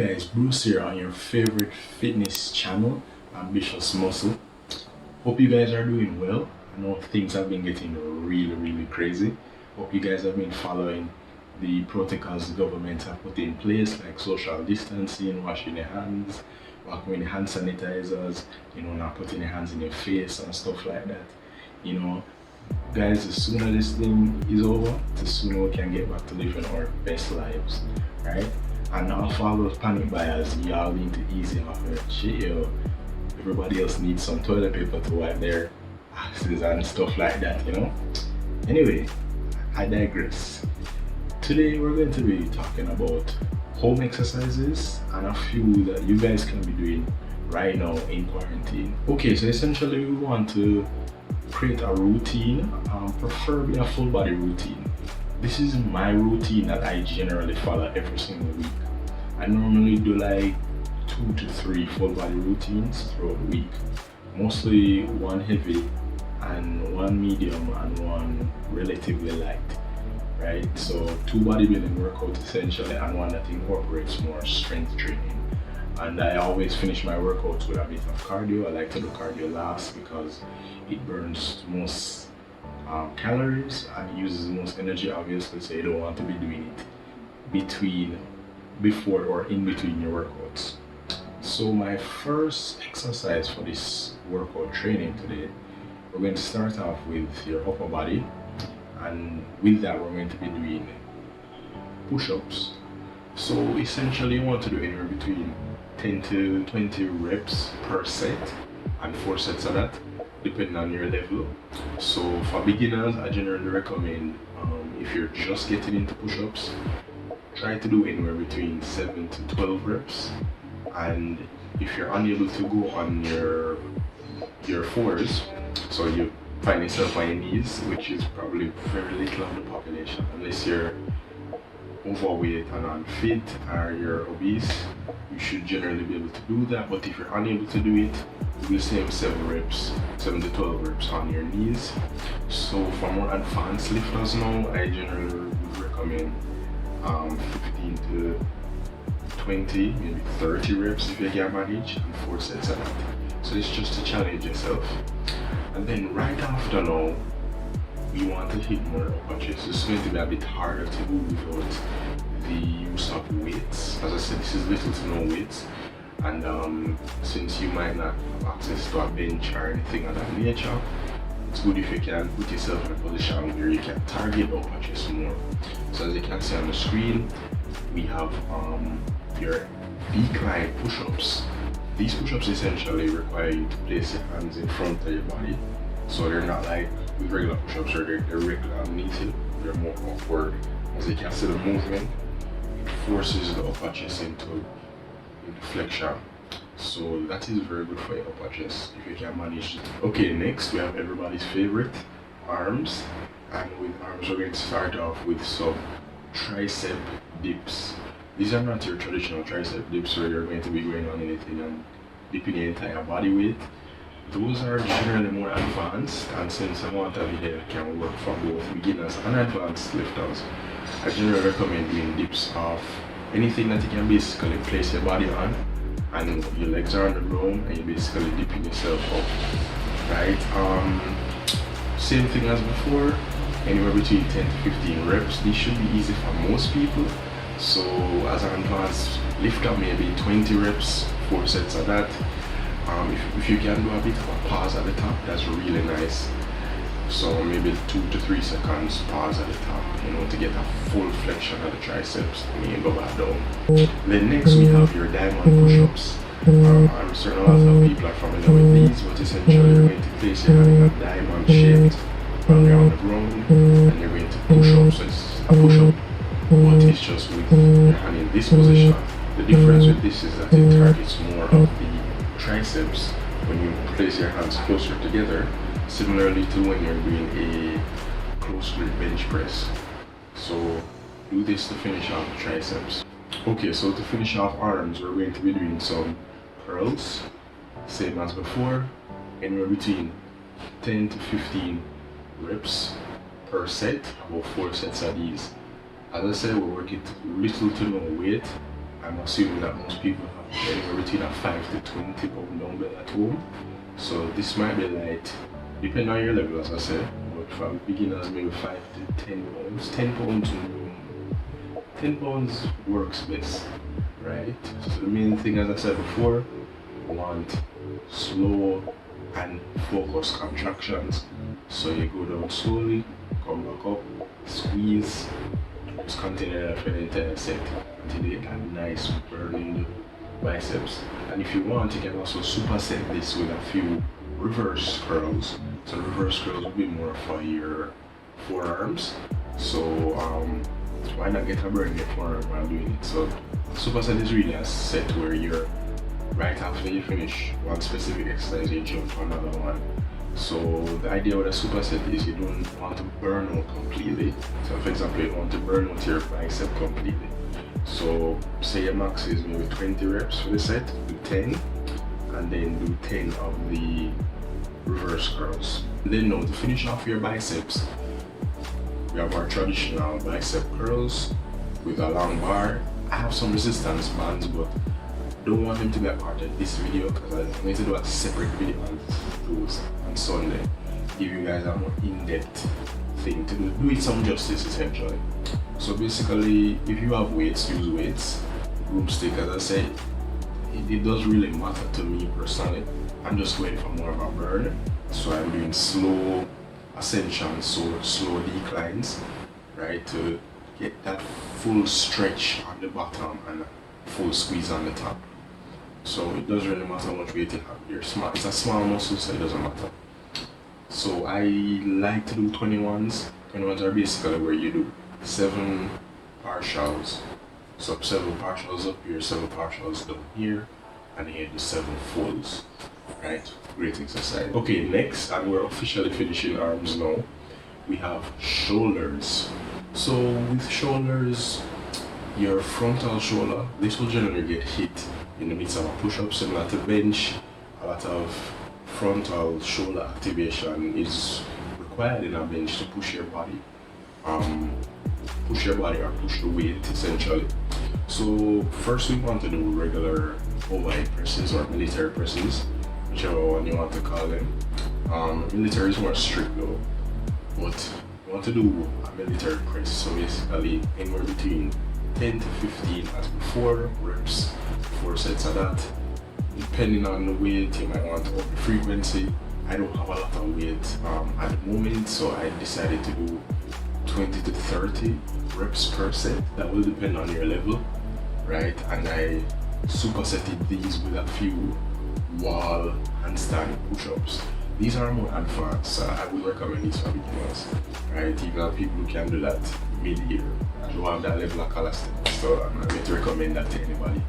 guys, Bruce here on your favorite fitness channel, Ambitious Muscle. Hope you guys are doing well. I know things have been getting really crazy. Hope you guys have been following the protocols the government have put in place, like social distancing, washing your hands, walking with hand sanitizers, not putting your hands in your face and stuff like that. Guys, the sooner this thing is over, the sooner we can get back to living our best lives, right? And now for all those panic buyers, y'all need to easy off your shit, everybody else needs some toilet paper to wipe their asses and stuff like that, Anyway, I digress. Today we're going to be talking about home exercises and a few that you guys can be doing right now in quarantine. Okay, so essentially we want to create a routine, preferably a full body routine. This is my routine that I generally follow every single week. I normally do like 2 to 3 full body routines throughout the week. Mostly one heavy and one medium and one relatively light, right? So 2 bodybuilding workouts essentially and one that incorporates more strength training. And I always finish my workouts with a bit of cardio. I like to do cardio last because it burns most calories and uses the most energy, obviously, so you don't want to be doing it before or in between your workouts. So my first exercise for this workout training today, we're going to start off with your upper body, and with that we're going to be doing push-ups. So essentially you want to do anywhere between 10 to 20 reps per set and 4 sets of that, depending on your level. So for beginners, I generally recommend, if you're just getting into push-ups, try to do anywhere between 7 to 12 reps. And if you're unable to go on your 4s, so you find yourself on your knees, which is probably very little of the population, unless you're overweight and unfit or you're obese, you should generally be able to do that. But if you're unable to do it, do the same 7 to 12 reps on your knees. So for more advanced lifters now, I generally would recommend 15 to 20, maybe 30 reps if you can manage, and 4 sets of that. So it's just to challenge yourself. And then right after now, we want to hit more upper chest. It's going to be a bit harder to do without the use of weights. As I said, this is little to no weights, and since you might not have access to a bench or anything of that nature, it's good if you can put yourself in a position where you can target upper chest more. So as you can see on the screen, we have your decline push-ups. These push-ups essentially require you to place your hands in front of your body, so they're not like with regular push-ups where they're regular underneath you, they're more upward. As you can see the movement, it forces the upper chest into flexion. So that is very good for your upper chest if you can manage it. Okay, next we have everybody's favorite, arms. And with arms we're going to start off with some tricep dips. These are not your traditional tricep dips where you're going to be going on anything and dipping your entire body weight. Those are generally more advanced, and since I want a video that can work for both beginners and advanced lifters, I generally recommend doing dips of anything that you can basically place your body on, and your legs are on the ground and you're basically dipping yourself up, right? Same thing as before, anywhere between 10 to 15 reps. This should be easy for most people. So as an advanced lifter, maybe 20 reps, 4 sets of that. If you can do a bit of a pause at the top, that's really nice. So maybe 2 to 3 seconds pause at the top, to get a full flexion of the triceps and then go back down. Then next we have your diamond push-ups. I'm certain a lot of people are familiar with these, but essentially you're going to place your hand in a diamond shaped while you're on the ground, and you're going to push up. So it's a push-up, but it's just with your hand in this position. The difference with this is that it targets more of the triceps when you place your hands closer together, similarly to when you're doing a close grip bench press. So do this to finish off the triceps. Okay, so to finish off arms, we're going to be doing some curls, same as before, anywhere between 10 to 15 reps per set, about 4 sets of these. As I said, we're working little to no weight, I'm assuming that most people have anywhere between a 5 to 20 pound dumbbell at home. So this might be light, depending on your level, as I said. But for beginners, maybe 5 to 10 pounds. 10 pounds works best, right? So the main thing, as I said before, you want slow and focused contractions. So you go down slowly, come back up, squeeze, just continue that for the entire set until you get that nice burning biceps. And if you want, you can also superset this with a few reverse curls. So the reverse curls will be more for your forearms. So why not get a burn in your forearm while doing it? So superset is really a set where you're right after you finish one specific exercise, you jump to another one. So the idea with a superset is you don't want to burn out completely. So for example, you want to burn out your bicep completely. So say your max is maybe 20 reps for the set, do 10, and then do 10 of the reverse curls. Then now to finish off your biceps, we have our traditional bicep curls with a long bar. I have some resistance bands, but don't want them to be a part of this video because I'm going to do a separate video on those on Sunday. Give you guys a more in-depth thing to do it some justice essentially. So basically, if you have weights, use weights. Broomstick, as I said, it doesn't really matter to me personally. I'm just going for more of a burn. So I'm doing slow ascensions, so slow declines, right, to get that full stretch on the bottom and full squeeze on the top. So it doesn't really matter how much weight you have. It's a small muscle, so it doesn't matter. So I like to do 21s. 21s are basically where you do 7 partials. So 7 partials up here, 7 partials down here, and here do 7 fulls. Right? Great exercise. Okay, next, and we're officially finishing arms now. We have shoulders. So with shoulders, your frontal shoulder, this will generally get hit in the midst of a push-up, similar to bench. A lot of frontal shoulder activation is required in a bench to push your body. Push your body or push the weight essentially. So first we want to do regular overhead presses or military presses, whichever one you want to call them. Military is more strict though, but you want to do a military press. So basically anywhere between 10 to 15 as before, reps, 4 sets of that. Depending on the weight, you might want to up the frequency. I don't have a lot of weight at the moment, so I decided to do 20 to 30 reps per set. That will depend on your level, right? And I supersetted these with a few wall handstand push-ups. These are more advanced, so I would recommend these for beginners, right? Even people who can do that mid-year, who have that level of calisthenics, so I'm not going to recommend that to anybody.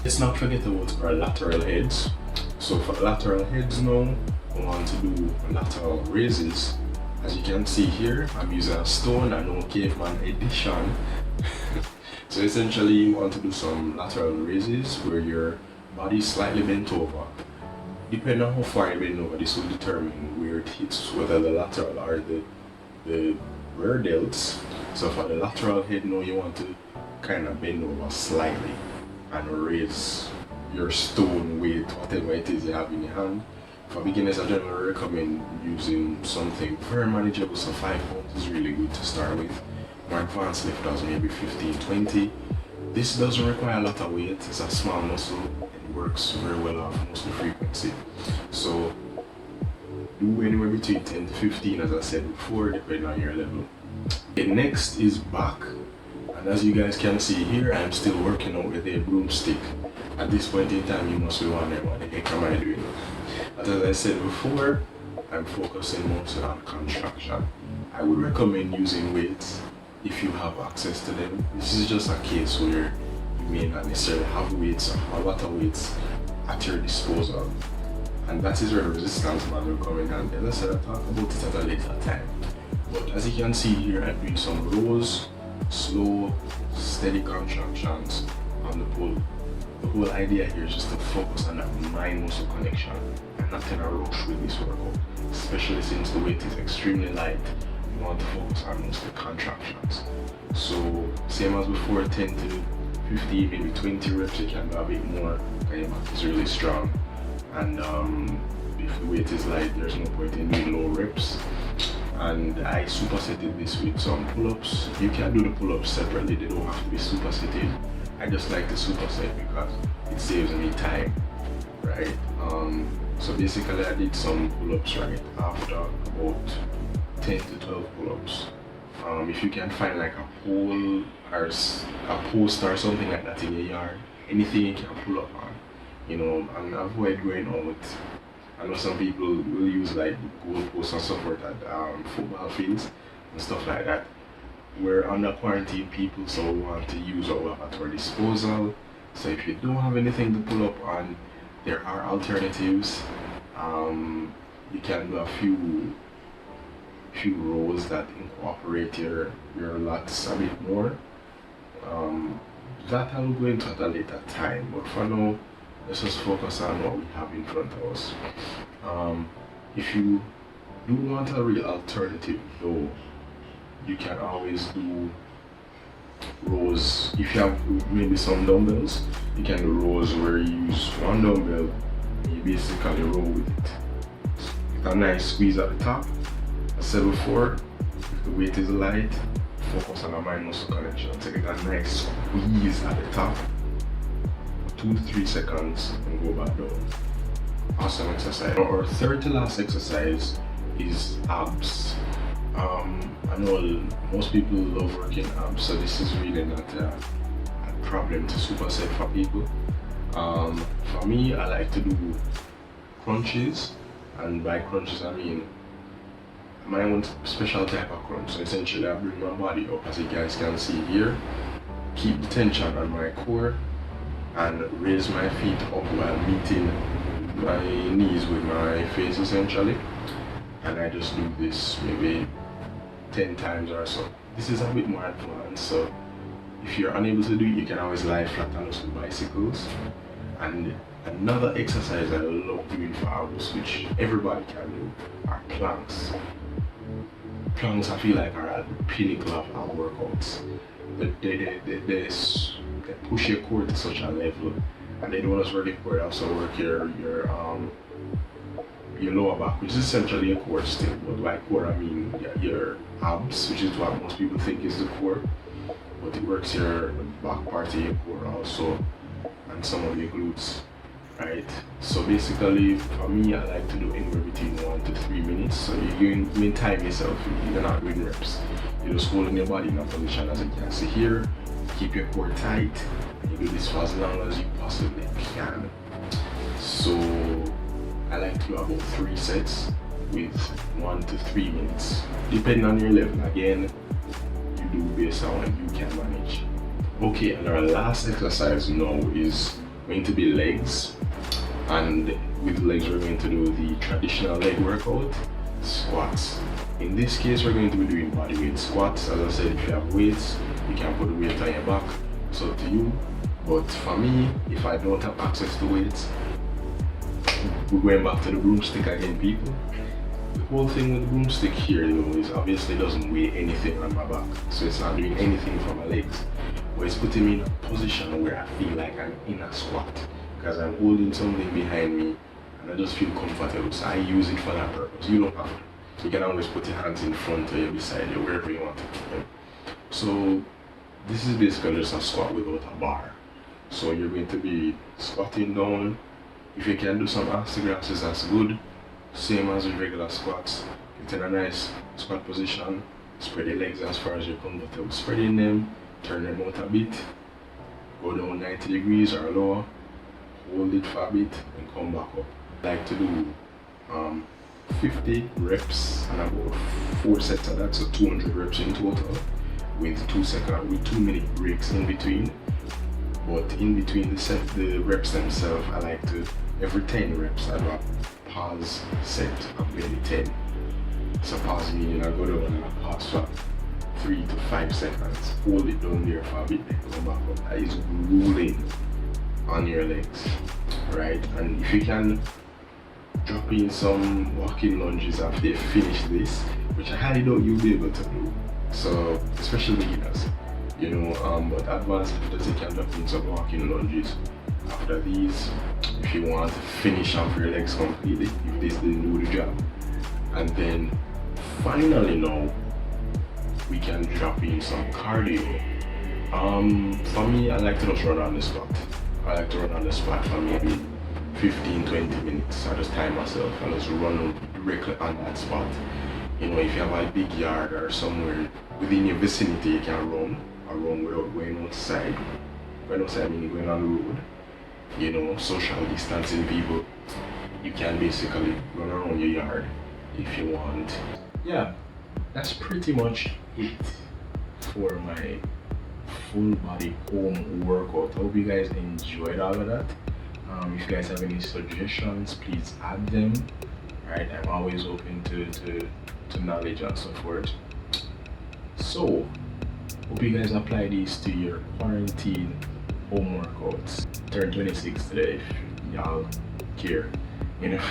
Let's not forget about our lateral heads. So for lateral heads now, we want to do lateral raises. As you can see here, I'm using a stone and no caveman edition. So essentially you want to do some lateral raises where your body is slightly bent over. Depending on how far you bend over, this will determine where it hits, whether the lateral or the rear delts. So for the lateral head now, you want to kind of bend over slightly and raise your stone weight, whatever it is you have in your hand. For beginners, I generally recommend using something very manageable, so 5 pounds is really good to start with. More advanced lifters, maybe 15, 20. This doesn't require a lot of weight, it's a small muscle and works very well off most of the frequency. So do anywhere between 10 to 15, as I said before, depending on your level. Okay, next is back. And as you guys can see here, I'm still working out with a broomstick. At this point in time, you must be wondering what the heck am I doing? But as I said before, I'm focusing mostly on contraction. I would recommend using weights if you have access to them. This is just a case where you may not necessarily have weights or a lot of weights at your disposal. And that is where the resistance band will come in, and as I said, I'll talk about it at a later time. But as you can see here, I'm doing some rows, slow, steady contractions on the pull. The whole idea here is just to focus on that mind-muscle connection and not kind of rush with this workout, especially since the weight is extremely light. You want to focus on mostly contractions. So same as before, 10 to 15, maybe 20 reps, you can do a bit more. Your back is really strong. And if the weight is light, there's no point in doing low reps. And I supersetted this with some pull-ups. You can do the pull-ups separately, they don't have to be supersetted. I just like to superset because it saves me time, right? So basically I did some pull-ups right after about 10 to 12 pull-ups. If you can find like a pole or a post or something like that in your yard, anything you can pull up on, you know, and avoid going out. I know some people will use like goalposts and support at football fields and stuff like that. We're under quarantine people, so we want to use what we have at our disposal. So if you don't have anything to pull up on, there are alternatives. You can do a few rows that incorporate your lats a bit more. That I'll go into at a later time, but for now, let's just focus on what we have in front of us. If you do want a real alternative though, you can always do rows. If you have maybe some dumbbells, you can do rows where you use one dumbbell and you basically row with it. With a nice squeeze at the top. As I said before, if the weight is light, focus on a mind muscle connection. Take a nice squeeze at the top, 2 to 3 seconds, and go back down. Awesome exercise. Our third to last exercise is abs. I know most people love working abs, so this is really not a problem to superset for people. For me, I like to do crunches, and by crunches I mean my own special type of crunch. So essentially I bring my body up, as you guys can see here, keep the tension on my core, and raise my feet up while meeting my knees with my face essentially. And I just do this maybe 10 times or so. This is a bit more advanced, so if you're unable to do it, you can always lie flat on those bicycles. And another exercise I love doing for abs, which everybody can do, are planks. Planks I feel like are at the pinnacle of our workouts. They push your core to such a level, and they don't just work your core, they also work your lower back, which is essentially your core still, but by core I mean your abs, which is what most people think is the core, but it works your back part of your core also, and some of your glutes, right? So basically for me, I like to do anywhere between 1 to 3 minutes, so you time yourself, you're not doing reps, you're just holding your body in a position as you can see here, keep your core tight, and you do this for as long as you possibly can. So I like to do about 3 sets with 1 to 3 minutes, depending on your level. Again, you do based on what you can manage. Okay, and our last exercise now is going to be legs, and with legs we're going to do the traditional leg workout, squats. In this case we're going to be doing body weight squats. As I said, if you have weights, you can put the weight on your back, it's up to you. But for me, if I don't have access to weights, we're going back to the broomstick again, people. The whole thing with the broomstick here, you know, is obviously it doesn't weigh anything on my back, so it's not doing anything for my legs, but it's putting me in a position where I feel like I'm in a squat because I'm holding something behind me and I just feel comfortable, so I use it for that purpose. You don't have to. You can always put your hands in front or you, beside you, wherever you want to put them. So this is basically just a squat without a bar. So you're going to be squatting down. If you can do some grasses, that's good. Same as with regular squats. Get in a nice squat position, spread your legs as far as you're comfortable spreading them, turn them out a bit, go down 90 degrees or lower, hold it for a bit, and come back up. I like to do 50 reps and about 4 sets of that, so 200 reps in total, with 2 minute breaks in between. But in between the reps themselves, I like to, every 10 reps, I do a pause set of maybe 10. So pause meaning I go down and I pause for 3 to 5 seconds, hold it down there for a bit, then come back up. That is grueling on your legs, right? And if you can drop in some walking lunges after you finish this, which I highly doubt you'll be able to do, so especially beginners, you know, but advanced lifters, you can drop in some walking lunges. After these, if you want to finish off your legs completely, if this didn't do the job. And then finally now, we can drop in some cardio. For me, I like to just run on the spot. I like to run on the spot for maybe 15-20 minutes. I just time myself and just run directly on that spot. You know, if you have a big yard or somewhere within your vicinity, you can run without going outside. Going outside meaning going on the road. You know, social distancing people. You can basically run around your yard if you want. Yeah, that's pretty much it for my full body home workout. I hope you guys enjoyed all of that. If you guys have any suggestions, please add them. Alright, I'm always open to knowledge and so forth. So, hope you guys apply these to your quarantine home workouts. Turn 26 today if y'all care. You know,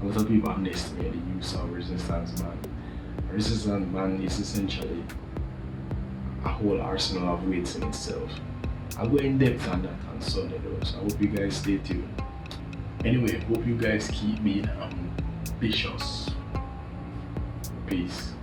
a lot of people underestimate the use of resistance band. A resistance band is essentially a whole arsenal of weights in itself. I'll go in depth on that on Sunday though, so I hope you guys stay tuned. Anyway, hope you guys keep being ambitious. Peace.